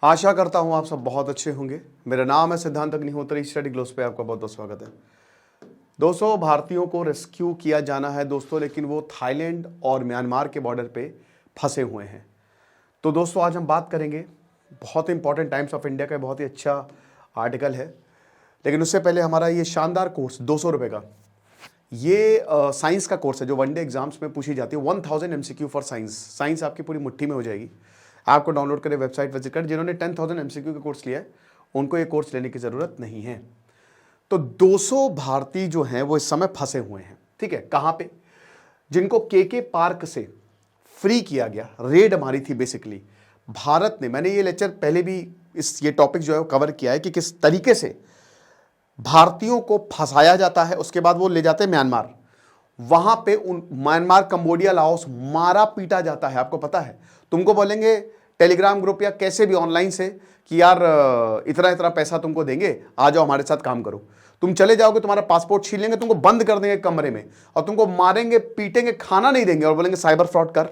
आशा करता हूं आप सब बहुत अच्छे होंगे। मेरा नाम है सिद्धांत अग्निहोत्री। स्टडी ग्लोस पे आपका बहुत बहुत स्वागत है। दोस्तों, भारतीयों को रेस्क्यू किया जाना है दोस्तों, लेकिन वो थाईलैंड और म्यांमार के बॉर्डर पे फंसे हुए हैं। तो दोस्तों, आज हम बात करेंगे, बहुत इंपॉर्टेंट, टाइम्स ऑफ इंडिया का बहुत ही अच्छा आर्टिकल है। लेकिन उससे पहले हमारा ये शानदार कोर्स 200 रुपये का, ये साइंस का कोर्स है जो वनडे एग्जाम्स में पूछी जाती है। 1000 MCQ फॉर साइंस आपकी पूरी मुट्ठी में हो जाएगी। आपको डाउनलोड करें, वेबसाइट विजिट करें। जिन्होंने 10,000 MCQ का कोर्स लिया है उनको ये कोर्स लेने की ज़रूरत नहीं है। तो 200 भारतीय जो हैं वो इस समय फंसे हुए हैं। ठीक है, कहाँ पे? जिनको के पार्क से फ्री किया गया, रेड मारी थी बेसिकली भारत ने। मैंने ये लेक्चर पहले भी ये टॉपिक जो है वो कवर किया है कि किस तरीके से भारतीयों को फंसाया जाता है, उसके बाद वो ले जाते हैं म्यांमार। वहां पे म्यांमार, कंबोडिया, लाओस मारा पीटा जाता है। आपको पता है, तुमको बोलेंगे टेलीग्राम ग्रुप या कैसे भी ऑनलाइन से कि यार इतना इतना पैसा तुमको देंगे, आ जाओ हमारे साथ काम करो। तुम चले जाओगे, तुम्हारा पासपोर्ट छीन लेंगे, तुमको बंद कर देंगे कमरे में और तुमको मारेंगे, पीटेंगे, खाना नहीं देंगे और बोलेंगे साइबर फ्रॉड कर,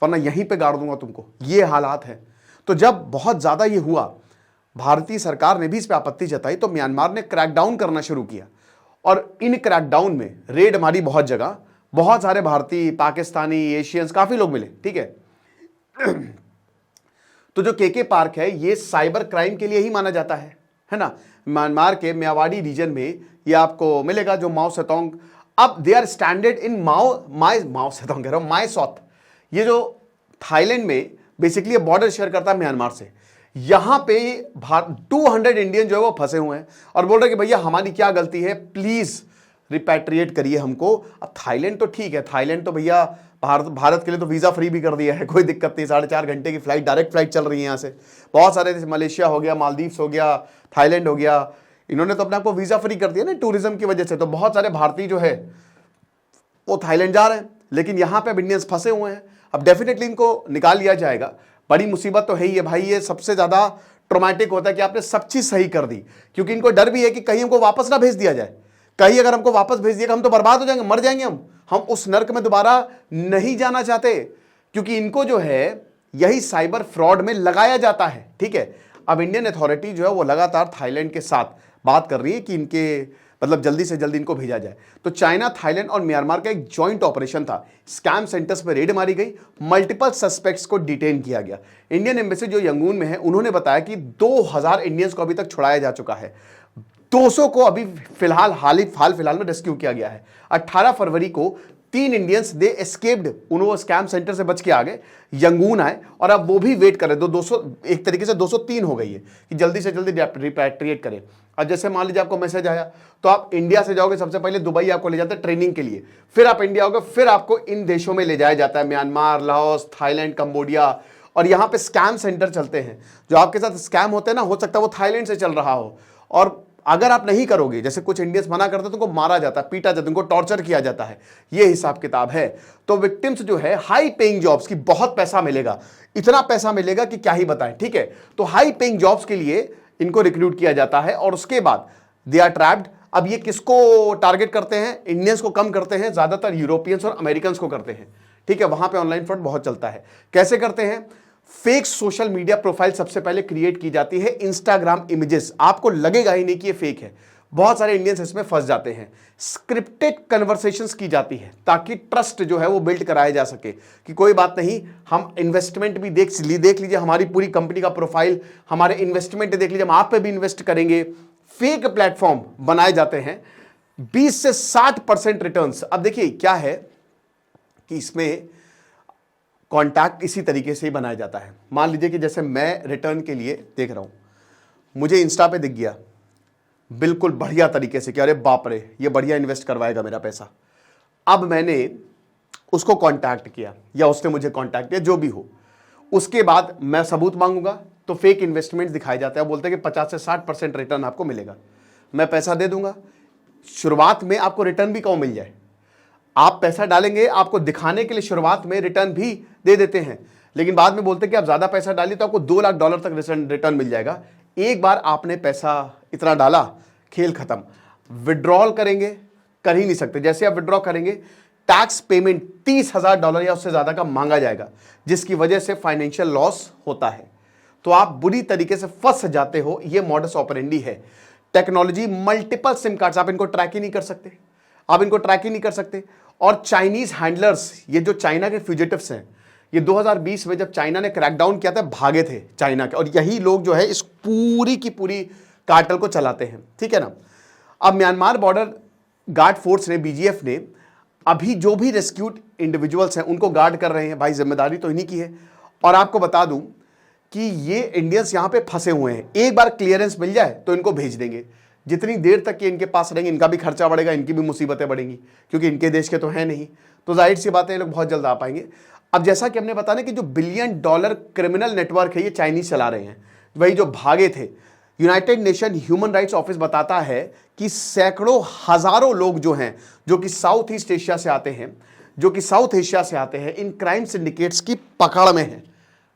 वरना यहीं पे गाड़ दूंगा तुमको। ये हालात है। तो जब बहुत ज्यादा ये हुआ, भारतीय सरकार ने भी इस पर आपत्ति जताई, तो म्यांमार ने क्रैकडाउन करना शुरू किया और इन क्रैकडाउन में रेड मारी बहुत जगह। बहुत सारे भारतीय, पाकिस्तानी, एशियंस, काफी लोग मिले। ठीक है। तो जो के पार्क है ये साइबर क्राइम के लिए ही माना जाता है ना। म्यांमार के मेवाड़ी रीजन में ये आपको मिलेगा, जो माओ सेतोंग। अब दे आर स्टैंडर्ड इन माओ सेतोंग कह रहा हूं, माय सॉत। ये जो थाईलैंड में बेसिकली बॉर्डर शेयर करता है म्यांमार से, यहां पे 200 इंडियन जो है वो फंसे हुए हैं और बोल रहे कि भैया हमारी क्या गलती है, प्लीज रिपैट्रिएट करिए हमको। अब थाईलैंड तो ठीक है, थाईलैंड तो भैया भारत के लिए तो वीजा फ्री भी कर दिया है, कोई दिक्कत नहीं। 4.5 घंटे की फ्लाइट, डायरेक्ट फ्लाइट चल रही है यहाँ से। बहुत सारे, मलेशिया हो गया, मालदीव्स हो गया, थाईलैंड हो गया, इन्होंने तो अपने आपको वीजा फ्री कर दिया ना टूरिज्म की वजह से। तो बहुत सारे भारतीय जो है वो थाईलैंड जा रहे हैं, लेकिन यहाँ पे अब इंडियंस फंसे हुए हैं। अब डेफिनेटली इनको निकाल लिया जाएगा। बड़ी मुसीबत तो है ही है भाई। ये सबसे ज्यादा ट्रोमैटिक होता है कि आपने सब चीज सही कर दी, क्योंकि इनको डर भी है कि कहीं हमको वापस ना भेज दिया जाए। कहीं अगर हमको वापस भेज दिया हम तो बर्बाद हो जाएंगे, मर जाएंगे हम उस नर्क में दोबारा नहीं जाना चाहते, क्योंकि इनको जो है यही साइबर फ्रॉड में लगाया जाता है। ठीक है। अब इंडियन अथॉरिटी जो है वो लगातार थाईलैंड के साथ बात कर रही है कि इनके मतलब जल्दी से जल्दी इनको भेजा जाए। तो चाइना, थाईलैंड और म्यांमार का एक जॉइंट ऑपरेशन था। स्कैम सेंटर्स पर रेड मारी गई, मल्टीपल सस्पेक्ट्स को डिटेन किया गया। इंडियन एम्बेसी जो यंगून में है, उन्होंने बताया कि 2000 इंडियंस को अभी तक छुड़ाया जा चुका है। 200 को अभी फिलहाल हाल फिलहाल में रेस्क्यू किया गया है। 18 फरवरी को 3 इंडियंस दे एस्केप्ड, उन्होंने स्कैम सेंटर से बच के आ गए, यंगून आए और अब वो भी वेट कर रहे। 200 एक तरीके से 203 हो गई है कि जल्दी से जल्दी रिपैट्रिएट करें। अब जैसे मान लीजिए आपको मैसेज आया, तो आप इंडिया से जाओगे, सबसे पहले दुबई आपको ले जाता है ट्रेनिंग के लिए, फिर आप इंडिया आओगे, फिर आपको इन देशों में ले जाया जाता है, म्यांमार, लाओस, थाईलैंड, कंबोडिया। और यहाँ पे स्कैम सेंटर चलते हैं। जो आपके साथ स्कैम होते हैं ना, हो सकता है वो थाईलैंड से चल रहा हो, और अगर आप नहीं करोगे, जैसे कुछ इंडियंस मना करते हैं, तो उनको मारा जाता है, पीटा जाता है, उनको टॉर्चर किया जाता है। ये हिसाब किताब है। तो विक्टिम्स जो है, हाई पेइंग जॉब्स की, बहुत पैसा मिलेगा, इतना पैसा मिलेगा कि क्या ही बताएं। ठीक है। तो हाई पेइंग जॉब्स के लिए इनको रिक्रूट किया जाता है और उसके बाद दे आर ट्रैप्ड। अब ये किसको टारगेट करते हैं? इंडियंस को कम करते हैं, ज्यादातर यूरोपियंस और अमेरिकन को करते हैं। ठीक है। वहां पे ऑनलाइन फ्रॉड बहुत चलता है। कैसे करते हैं? फेक सोशल मीडिया प्रोफाइल सबसे पहले क्रिएट की जाती है, इंस्टाग्राम इमेजेस, आपको लगेगा ही नहीं कि ये फेक है। बहुत सारे इंडियंस इसमें फंस जाते हैं। स्क्रिप्टेड कन्वर्सेशंस की जाती है ताकि ट्रस्ट जो है वो बिल्ड कराया जा सके कि कोई बात नहीं, हम इन्वेस्टमेंट भी देख लीजिए, हमारी पूरी कंपनी का प्रोफाइल, हमारे इन्वेस्टमेंट देख लीजिए, हम आप पे भी इन्वेस्ट करेंगे। फेक प्लेटफॉर्म बनाए जाते हैं। 20 से 60% रिटर्न्स। अब देखिए क्या है कि इसमें कॉन्टैक्ट इसी तरीके से ही बनाया जाता है। मान लीजिए कि जैसे मैं रिटर्न के लिए देख रहा हूं, मुझे इंस्टा पे दिख गया बिल्कुल बढ़िया तरीके से कि अरे बाप रे, ये बढ़िया इन्वेस्ट करवाएगा मेरा पैसा। अब मैंने उसको कांटेक्ट किया या उसने मुझे कांटेक्ट किया, जो भी हो, उसके बाद मैं सबूत मांगूंगा तो फेक इन्वेस्टमेंट दिखाए जाते हैं। बोलते हैं कि 50 से 60% रिटर्न आपको मिलेगा। मैं पैसा दे दूंगा, शुरुआत में आपको रिटर्न भी कम मिल जाए। आप पैसा डालेंगे, आपको दिखाने के लिए शुरुआत में रिटर्न भी दे देते हैं, लेकिन बाद में बोलते हैं कि आप ज्यादा पैसा डालिए तो आपको $2 लाख तक रिटर्न मिल जाएगा। एक बार आपने पैसा इतना डाला, खेल खत्म। विड्रॉल करेंगे, कर ही नहीं सकते। जैसे आप विड्रॉ करेंगे, टैक्स पेमेंट $30,000 या उससे ज्यादा का मांगा जाएगा, जिसकी वजह से फाइनेंशियल लॉस होता है। तो आप बुरी तरीके से फंस जाते हो। ये मॉडस ऑपरेंडी है। टेक्नोलॉजी, मल्टीपल सिम कार्ड्स, आप इनको ट्रैक ही नहीं कर सकते, आप इनको ट्रैक ही नहीं कर सकते। और चाइनीज हैंडलर्स, ये जो चाइना के फ्यूजिटिव्स हैं, ये 2020 में जब चाइना ने क्रैकडाउन किया था, भागे थे चाइना के, और यही लोग जो है इस पूरी की पूरी कार्टेल को चलाते हैं, ठीक है ना। अब म्यांमार बॉर्डर गार्ड फोर्स ने, बीजीएफ ने, अभी जो भी रेस्क्यूड इंडिविजुअल्स हैं उनको गार्ड कर रहे हैं। भाई जिम्मेदारी तो इन्हीं की है। और आपको बता दूं कि ये इंडियंस यहां पे फंसे हुए हैं, एक बार क्लियरेंस मिल जाए तो इनको भेज देंगे। जितनी देर तक ये इनके पास रहेंगे, इनका भी खर्चा बढ़ेगा, इनकी भी मुसीबतें बढ़ेंगी, क्योंकि इनके देश के तो हैं नहीं, तो जाहिर सी बात है ये लोग बहुत जल्द आ पाएंगे। अब जैसा कि हमने बताया कि जो $1 बिलियन क्रिमिनल नेटवर्क है, ये चाइनीज चला रहे हैं, वही जो भागे थे। United nation human rights office बताता है कि सैकड़ों हजारों लोग जो हैं, जो कि साउथ ईस्ट एशिया से आते हैं, इन क्राइम सिंडिकेट्स की पकड़ में हैं।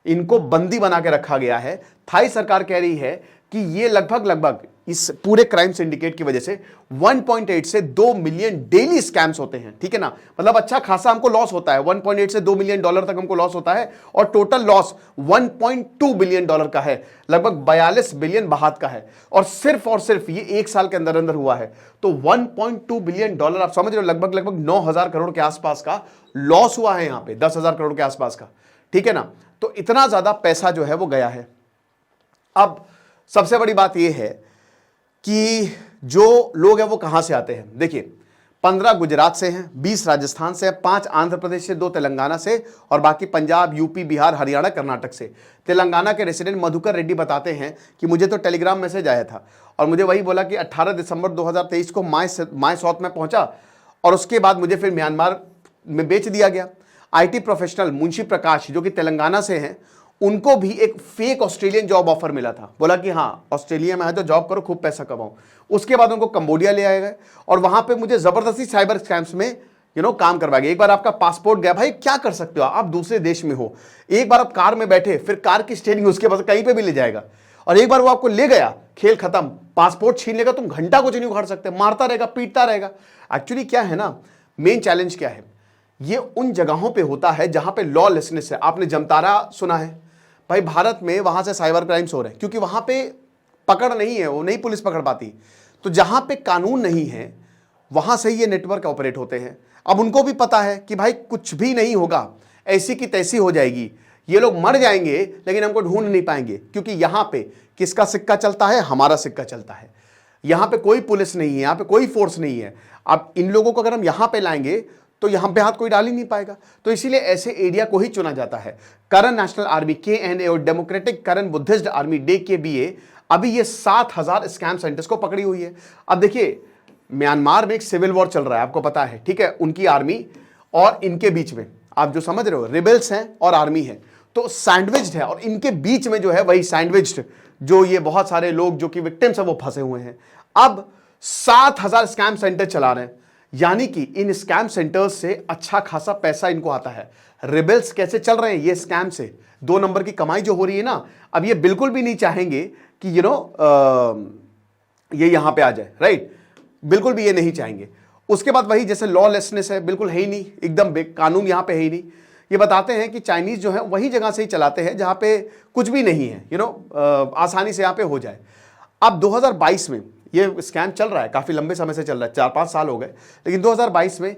इनको बंदी बना के रखा गया है। थाई सरकार कह रही है कि ये लगभग इस पूरे क्राइम सिंडिकेट की वजह से 1.8 से 2 मिलियन डेली स्कैम्स होते हैं, ठीक है ना। मतलब अच्छा खासा हमको लॉस होता है, 1.8 से 2 मिलियन डॉलर तक हमको लॉस होता है, और टोटल लॉस 1.2 बिलियन डॉलर का है, लगभग 42 बिलियन बाहत का है, और सिर्फ ये एक साल के अंदर अंदर हुआ है। तो 1.2 बिलियन डॉलर, आप समझ रहे हो, लगभग 9,000 करोड़ के आसपास का लॉस हुआ है यहां पे, 10,000 करोड़ के आसपास का, ठीक है ना। तो इतना ज्यादा पैसा जो है वो गया है। अब सबसे बड़ी बात यह है कि जो लोग हैं वो कहां से आते हैं। देखिए, 15 गुजरात से हैं, 20 राजस्थान से, 5 आंध्र प्रदेश से, 2 तेलंगाना से, और बाकी पंजाब, यूपी, बिहार, हरियाणा, कर्नाटक से। तेलंगाना के रेसिडेंट मधुकर रेड्डी बताते हैं कि मुझे तो टेलीग्राम मैसेज आया था और मुझे वही बोला कि 18 दिसंबर 2023 को माय सौत में पहुंचा, और उसके बाद मुझे फिर म्यांमार में बेच दिया गया। आईटी प्रोफेशनल मुंशी प्रकाश, जो कि तेलंगाना से हैं, उनको भी एक फेक ऑस्ट्रेलियन जॉब ऑफर मिला था। बोला कि हाँ, ऑस्ट्रेलिया में है तो जॉब करो, खूब पैसा कमाओ। उसके बाद उनको कंबोडिया ले आए गए, और वहां पे मुझे जबरदस्ती साइबर स्कैम्स में काम करवाया गया। एक बार आपका पासपोर्ट गया, भाई क्या कर सकते हो, आप दूसरे देश में हो। एक बार आप कार में बैठे, फिर कार की स्टीयरिंग उसके पास कहीं पे भी ले जाएगा, और एक बार वो आपको ले गया, खेल खत्म, पासपोर्ट छीन लेगा, तुम घंटा कुछ नहीं उखाड़ सकते, मारता रहेगा, पीटता रहेगा। एक्चुअली क्या है ना, मेन चैलेंज क्या है, ये उन जगहों पे होता है जहां पे लॉलेसनेस है। आपने जमतारा सुना है भाई, भारत में वहां से साइबर क्राइम्स हो रहे हैं, क्योंकि वहां पे पकड़ नहीं है, वो नहीं पुलिस पकड़ पाती। तो जहां पे कानून नहीं है वहां से ये नेटवर्क ऑपरेट होते हैं। अब उनको भी पता है कि भाई कुछ भी नहीं होगा, ऐसी की तैसी हो जाएगी, ये लोग मर जाएंगे लेकिन हमको ढूंढ नहीं पाएंगे, क्योंकि यहां पे किसका सिक्का चलता है, हमारा सिक्का चलता है। यहां पे कोई पुलिस नहीं है, यहां पे कोई फोर्स नहीं है। अब इन लोगों को अगर हम यहां पे लाएंगे तो यहां पे हाथ कोई डाल ही नहीं पाएगा। तो इसीलिए ऐसे एरिया को ही चुना जाता है। करन नेशनल आर्मी KNA और डेमोक्रेटिक करन बुद्धिस्ट आर्मी DKBA अभी ये 7,000 स्कैम सेंटर्स को पकड़ी हुई है। अब देखिए, म्यांमार में एक सिविल वॉर चल रहा है, आपको पता है, ठीक है। उनकी आर्मी और इनके बीच में, आप जो समझ रहे हो, रिबेल्स हैं और आर्मी है, तो सैंडविच्ड है, और इनके बीच में जो है वही सैंडविच्ड, जो ये बहुत सारे लोग जो कि विक्टिम्स है वो फंसे हुए हैं। अब 7,000 स्कैम सेंटर चला रहे हैं, यानी कि इन स्कैम सेंटर्स से अच्छा खासा पैसा इनको आता है। रिबेल्स कैसे चल रहे हैं, ये स्कैम से 2 नंबर की कमाई जो हो रही है ना, अब ये बिल्कुल भी नहीं चाहेंगे कि ये यहां पे आ जाए, राइट, बिल्कुल भी ये नहीं चाहेंगे। उसके बाद वही जैसे लॉलेसनेस है, बिल्कुल है ही नहीं, एकदम कानून यहां पे है ही नहीं। ये बताते हैं कि चाइनीज जो है वही जगह से ही चलाते हैं जहां पे कुछ भी नहीं है, आसानी से यहां पे हो जाए। अब 2022 में ये स्कैम चल रहा है, काफी लंबे समय से चल रहा है, 4-5 साल हो गए, लेकिन 2022 में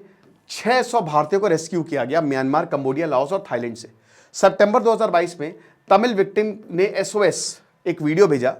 600 भारतीयों को रेस्क्यू किया गया म्यांमार, कंबोडिया, लाओस और थाईलैंड से। सितंबर 2022 में तमिल विक्टिम ने SOS एक वीडियो भेजा,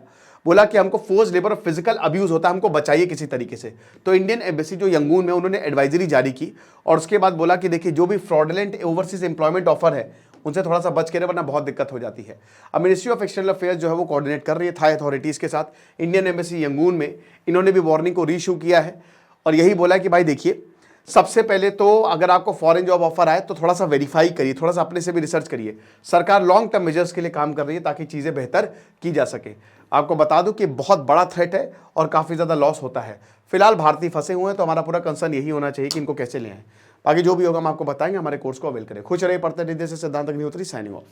बोला कि हमको फोर्स लेबर और फिजिकल अब्यूज होता है, हमको बचाइए किसी तरीके से। तो इंडियन एम्बेसी जो यंगून में, उन्होंने एडवाइजरी जारी की, और उसके बाद बोला कि देखिए, जो भी फ्रॉडलेंट ओवरसीज एम्प्लॉयमेंट ऑफर है उनसे थोड़ा सा बच के रहे, वरना बहुत दिक्कत हो जाती है। अब मिनिस्ट्री ऑफ एक्सटर्नल अफेयर्स जो है वो कोऑर्डिनेट कर रही है थाई अथॉरिटीज़ के साथ। इंडियन एम्बेसी यंगून में इन्होंने भी वार्निंग को रीइश्यू किया है, और यही बोला कि भाई देखिए, सबसे पहले तो अगर आपको फॉरेन जॉब ऑफर आए तो थोड़ा सा वेरीफाई करिए, थोड़ा सा अपने से भी रिसर्च करिए। सरकार लॉन्ग टर्म मेजर्स के लिए काम कर रही है ताकि चीज़ें बेहतर की जा सके। आपको बता दूं कि बहुत बड़ा थ्रेट है और काफ़ी ज़्यादा लॉस होता है। फिलहाल भारतीय फंसे हुए हैं, तो हमारा पूरा कंसर्न यही होना चाहिए कि इनको कैसे ले आएं। बाकी जो भी होगा हम आपको बताएंगे। हमारे कोर्स को अवेल करें। खुश रहिए, पढ़ते रहिए। सिद्धांत अग्निहोत्री, साइनिंग ऑफ।